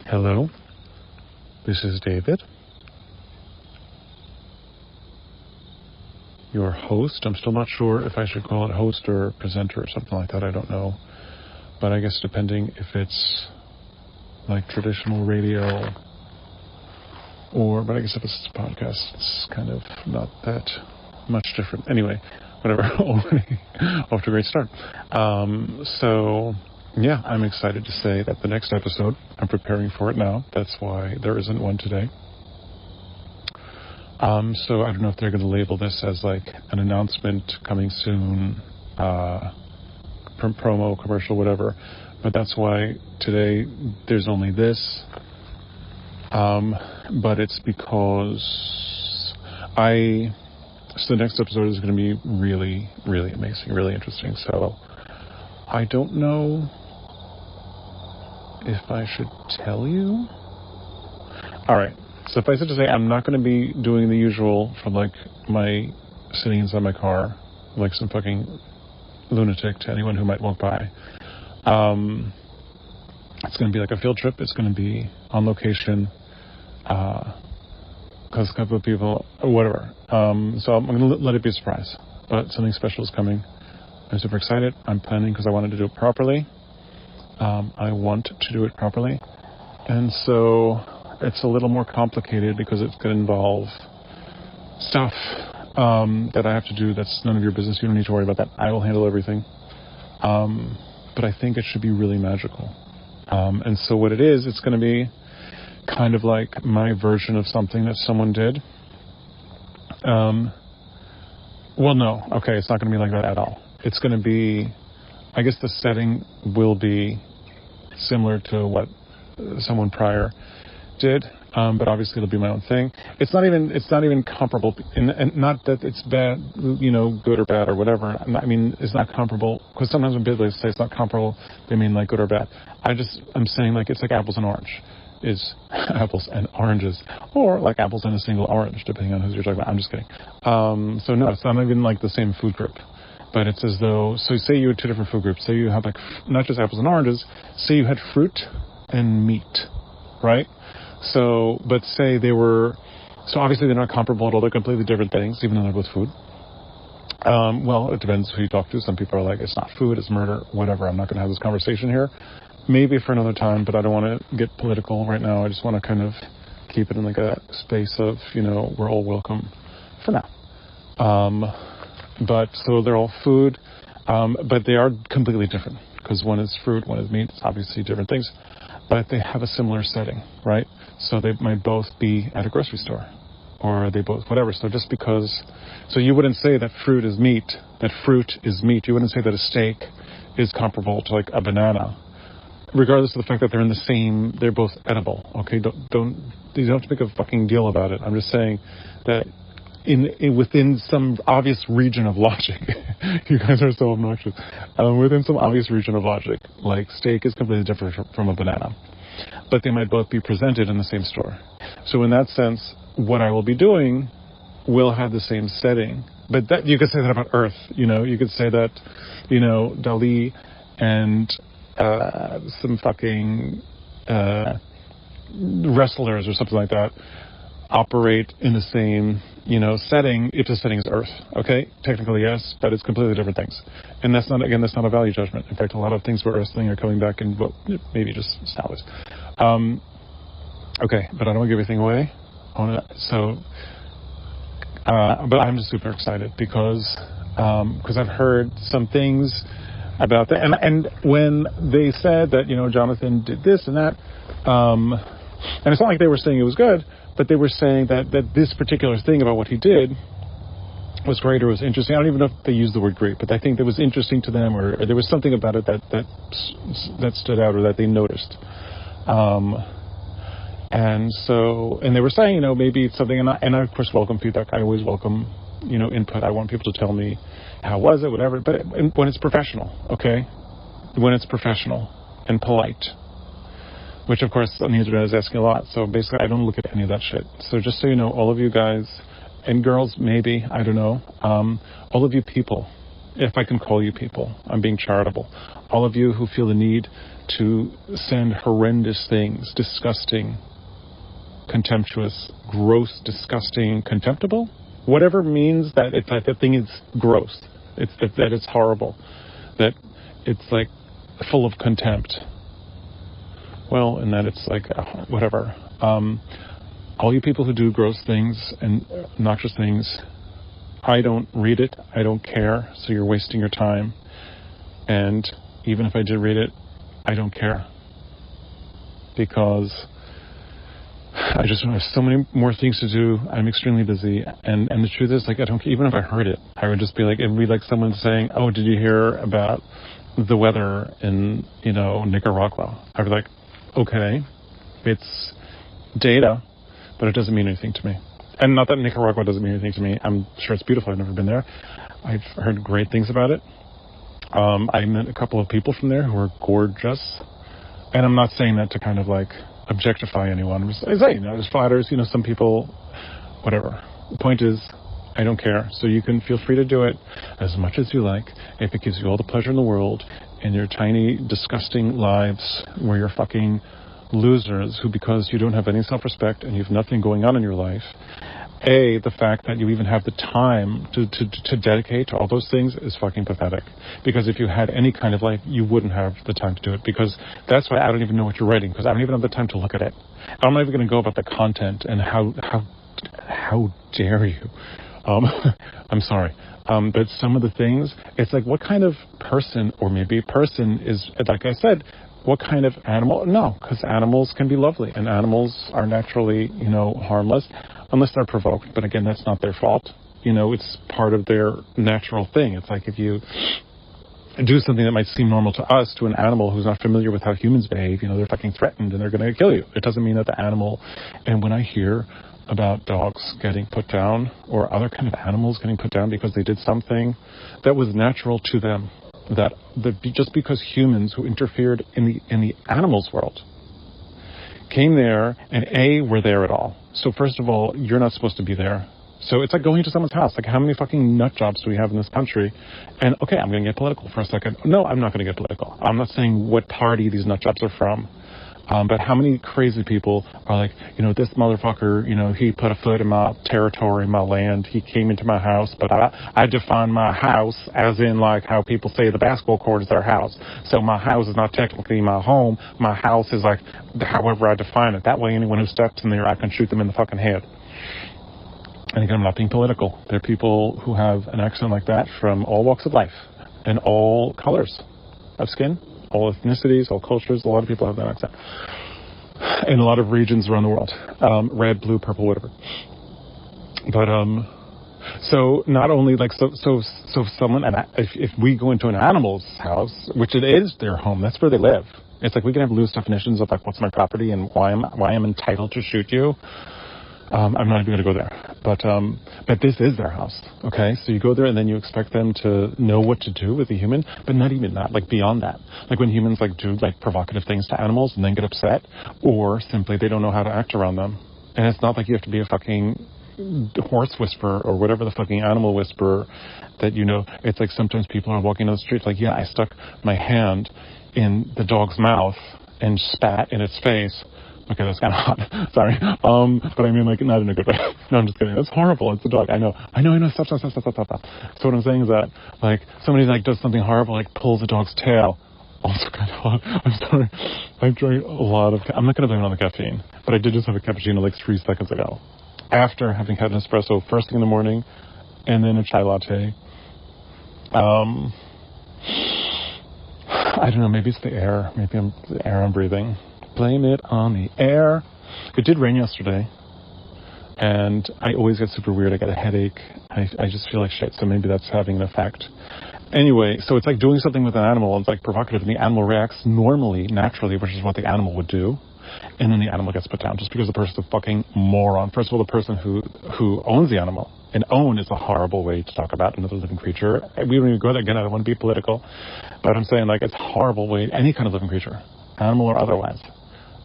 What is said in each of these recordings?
Hello, this is David, your host. I'm still not sure if I should call it host or presenter or something like that. I don't know. But I guess depending if it's like traditional radio but I guess if it's a podcast, it's kind of not that much different. Anyway, whatever. Already off to a great start. Yeah, I'm excited to say that the next episode, I'm preparing for it now. That's why there isn't one today. So I don't know if they're going to label this as like an announcement coming soon, promo, commercial, whatever. But that's why today there's only this. But it's because so the next episode is going to be really, really amazing, really interesting. So I don't know if I should tell you. All right. Suffice it to say, I'm not going to be doing the usual from like my sitting inside my car like some fucking lunatic to anyone who might walk by. It's going to be like a field trip. It's going to be on location because a couple of people, whatever. So I'm going to let it be a surprise. But something special is coming. I'm super excited. I'm planning because I wanted to do it properly. I want to do it properly. And so it's a little more complicated because it's going to involve stuff that I have to do that's none of your business. You don't need to worry about that. I will handle everything. But I think it should be really magical. And so what it is, it's going to be kind of like my version of something that someone did. Well, no. Okay, it's not going to be like that at all. It's going to be, I guess the setting will be similar to what someone prior did, but obviously it'll be my own thing. It's not even comparable, and not that it's bad, good or bad or whatever. I mean, it's not comparable, because sometimes when people say it's not comparable, they mean like good or bad. I'm saying like it's like apples and orange. Is apples and oranges, or like apples and a single orange, depending on who you're talking about. I'm just kidding. So no, it's not even like the same food group. But it's as though, so say you had two different food groups. Say you have like, not just apples and oranges, say you had fruit and meat, right? So, but say they were, so obviously they're not comparable at all. They're completely different things, even though they're both food. Well, it depends who you talk to. Some people are like, it's not food, it's murder, whatever. I'm not going to have this conversation here. Maybe for another time, but I don't want to get political right now. I just want to kind of keep it in like a space of, we're all welcome for now. But so they're all food, but they are completely different because one is fruit, one is meat. It's obviously different things, but they have a similar setting, right? So they might both be at a grocery store, or they both whatever. So just because, so you wouldn't say that fruit is meat. You wouldn't say that a steak is comparable to like a banana, regardless of the fact that they're both edible. Okay, you don't have to make a fucking deal about it. I'm just saying that. Within some obvious region of logic, you guys are so obnoxious. Within some obvious region of logic, like steak is completely different from a banana, but they might both be presented in the same store. So in that sense, what I will be doing will have the same setting. But that you could say that about Earth. You could say that, Dali and some fucking wrestlers or something like that operate in the same, setting, if the setting is Earth, okay? Technically, yes, but it's completely different things. And that's not a value judgment. In fact, a lot of things we're wrestling are coming back in, maybe just salads. Okay, but I don't want to give everything away. But I'm just super excited because I've heard some things about that. And when they said that, Jonathan did this and that, and it's not like they were saying it was good, but they were saying that this particular thing about what he did was great or was interesting. I don't even know if they used the word great, but I think that was interesting to them, or there was something about it that stood out or that they noticed. And they were saying, maybe it's something, and I of course welcome feedback. I always welcome, input. I want people to tell me how was it, whatever. But when it's professional, okay, when it's professional and polite. Which, of course, on the internet is asking a lot. So basically, I don't look at any of that shit. So just so you know, all of you guys and girls, maybe, I don't know, all of you people, if I can call you people, I'm being charitable. All of you who feel the need to send horrendous things, disgusting, contemptuous, gross, disgusting, contemptible, whatever means that the thing is gross, that it's horrible, that it's like full of contempt. Well, and that it's like whatever. All you people who do gross things and obnoxious things, I don't read it. I don't care. So you're wasting your time. And even if I did read it, I don't care, because I just have so many more things to do. I'm extremely busy, and the truth is, like, I don't. Even if I heard it, I would just be like, it'd be like someone saying, "Oh, did you hear about the weather in Nicaragua?" I'd be like, "Okay, it's data, but it doesn't mean anything to me." And not that Nicaragua doesn't mean anything to me. I'm sure it's beautiful. I've never been there. I've heard great things about it. I met a couple of people from there who are gorgeous, and I'm not saying that to kind of like objectify anyone. I'm just saying, there's flatters, some people, whatever. The point is, I don't care. So you can feel free to do it as much as you like. If it gives you all the pleasure in the world in your tiny, disgusting lives where you're fucking losers who, because you don't have any self-respect and you have nothing going on in your life, the fact that you even have the time to dedicate to all those things is fucking pathetic. Because if you had any kind of life, you wouldn't have the time to do it. Because that's why I don't even know what you're writing, because I don't even have the time to look at it. I'm not even going to go about the content and how dare you. I'm sorry. But some of the things, it's like, what kind of person, or maybe person is, like I said, what kind of animal? No, because animals can be lovely, and animals are naturally, harmless, unless they're provoked. But again, that's not their fault. It's part of their natural thing. It's like if you do something that might seem normal to us, to an animal who's not familiar with how humans behave, they're fucking threatened and they're going to kill you. It doesn't mean that the animal, and when I hear about dogs getting put down or other kind of animals getting put down because they did something that was natural to them, that just because humans who interfered in the animals world came there and were there at all. So first of all, you're not supposed to be there. So it's like going to someone's house. Like, how many fucking nut jobs do we have in this country? And okay, I'm going to get political for a second. No, I'm not going to get political. I'm not saying what party these nut jobs are from. But how many crazy people are like, this motherfucker, he put a foot in my territory, my land. He came into my house, but I define my house as in like how people say the basketball court is their house. So my house is not technically my home. My house is like however I define it. That way anyone who steps in there, I can shoot them in the fucking head. And again, I'm not being political. There are people who have an accent like that from all walks of life and all colors of skin. All ethnicities, all cultures, a lot of people have that accent. In a lot of regions around the world. Red, blue, purple, whatever. But, so not only like, so someone, and if we go into an animal's house, which it is their home, that's where they live. It's like we can have loose definitions of like, what's my property and why I'm entitled to shoot you. I'm not even going to go there, but this is their house. Okay, so you go there and then you expect them to know what to do with a human, but not even that. Like beyond that, like when humans like do like provocative things to animals and then get upset, or simply they don't know how to act around them. And it's not like you have to be a fucking horse whisperer or whatever the fucking animal whisperer that It's like sometimes people are walking down the street like, yeah, I stuck my hand in the dog's mouth and spat in its face. Okay, that's kind of hot. Sorry. But I mean, like, not in a good way. No, I'm just kidding. That's horrible. It's a dog. I know. Stop. So what I'm saying is that, like, somebody, like, does something horrible, like, pulls a dog's tail. Also kind of hot. I'm sorry. I've drank a lot of... I'm not going to blame it on the caffeine. But I did just have a cappuccino, like, 3 seconds ago. After having had an espresso first thing in the morning, and then a chai latte. I don't know. Maybe it's the air. Maybe the air I'm breathing. Blame it on the air. It did rain yesterday, and I always get super weird. I get a headache. I just feel like shit, so maybe that's having an effect. Anyway, so it's like doing something with an animal, and it's like provocative, and the animal reacts normally, naturally, which is what the animal would do, and then the animal gets put down just because the person's a fucking moron. First of all, the person who owns the animal, and own is a horrible way to talk about another living creature. We don't even go there again. I don't want to be political, but I'm saying, like, it's a horrible way, any kind of living creature, animal or otherwise.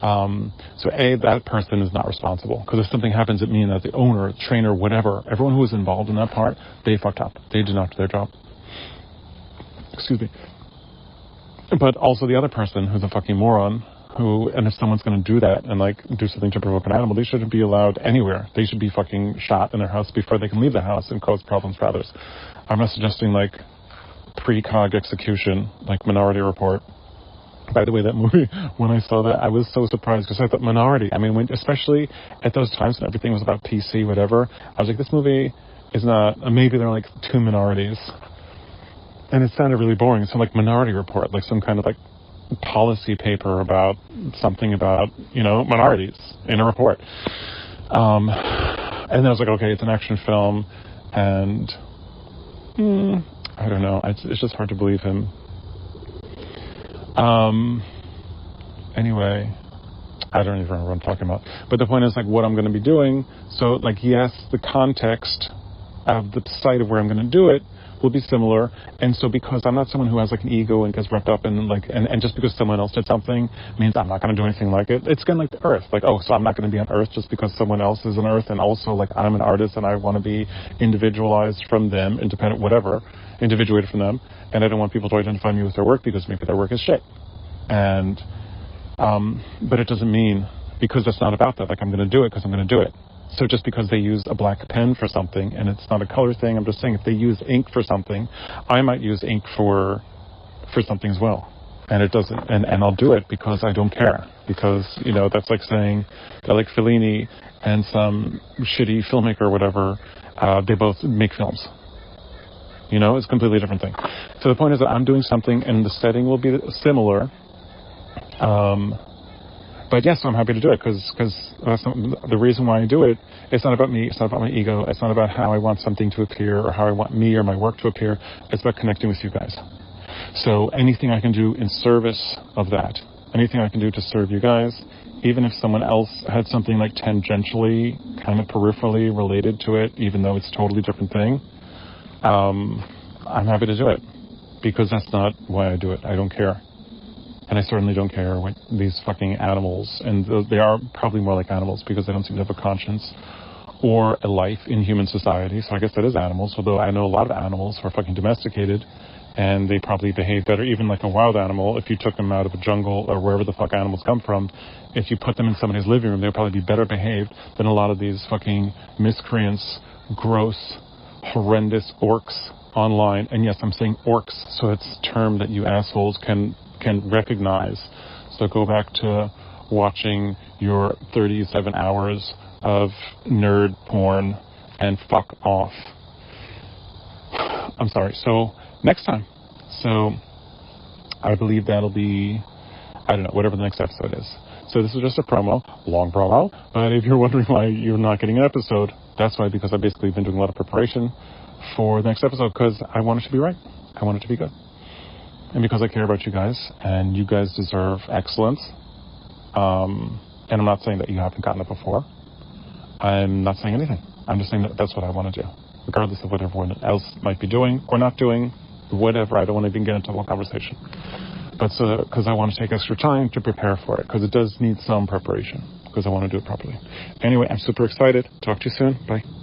So that person is not responsible, because if something happens, it means that the owner, trainer, whatever, everyone who was involved in that part, they fucked up. They did not do their job. Excuse me. But also the other person who's a fucking moron. And if someone's going to do that and like do something to provoke an animal, they shouldn't be allowed anywhere. They should be fucking shot in their house before they can leave the house and cause problems for others. I'm not suggesting like precog execution, like Minority Report. By the way, that movie, when I saw that, I was so surprised because I thought Minority. I mean, especially at those times when everything was about PC, whatever, I was like, this movie is not, maybe there are like two minorities. And it sounded really boring. So like Minority Report, like some kind of like policy paper about something about, minorities in a report. And then I was like, okay, it's an action film, and I don't know. It's just hard to believe him. Anyway, I don't even remember what I'm talking about. But the point is, like, what I'm going to be doing. So, like, yes, the context of the site of where I'm going to do it will be similar. And so because I'm not someone who has like an ego and gets wrapped up in like, and just because someone else did something means I'm not going to do anything like it. It's kind of like the Earth. Like, oh, so I'm not going to be on Earth just because someone else is on Earth. And also like I'm an artist and I want to be individualized from them, independent, whatever, individuated from them. And I don't want people to identify me with their work because maybe their work is shit. And, but it doesn't mean, because that's not about that. Like I'm going to do it because I'm going to do it. So just because they use a black pen for something, and it's not a color thing, I'm just saying if they use ink for something, I might use ink for something as well. And it doesn't, and I'll do it because I don't care. Because, that's like saying that like Fellini and some shitty filmmaker or whatever, they both make films. It's a completely different thing. So the point is that I'm doing something and the setting will be similar. But yes, I'm happy to do it because the reason why I do it, it's not about me, it's not about my ego, it's not about how I want something to appear or how I want me or my work to appear, it's about connecting with you guys. So anything I can do in service of that, anything I can do to serve you guys, even if someone else had something like tangentially, kind of peripherally related to it, even though it's a totally different thing, I'm happy to do it because that's not why I do it. I don't care. And I certainly don't care what these fucking animals, and they are probably more like animals because they don't seem to have a conscience or a life in human society. So I guess that is animals, although I know a lot of animals who are fucking domesticated and they probably behave better. Even like a wild animal, if you took them out of a jungle or wherever the fuck animals come from, if you put them in somebody's living room, they'll probably be better behaved than a lot of these fucking miscreants, gross, horrendous orcs online. And yes, I'm saying orcs, so it's a term that you assholes can recognize. So go back to watching your 37 hours of nerd porn and fuck off. I'm sorry. So next time. So I believe that'll be, I don't know, whatever the next episode is. So this is just a promo, long promo. But if you're wondering why you're not getting an episode, that's why, because I've basically been doing a lot of preparation for the next episode because I want it to be right. I want it to be good. And because I care about you guys, and you guys deserve excellence. And I'm not saying that you haven't gotten it before. I'm not saying anything. I'm just saying that that's what I want to do, regardless of what everyone else might be doing or not doing, whatever. I don't want to even get into a whole conversation. But because I want to take extra time to prepare for it, because it does need some preparation, because I want to do it properly. Anyway, I'm super excited. Talk to you soon. Bye.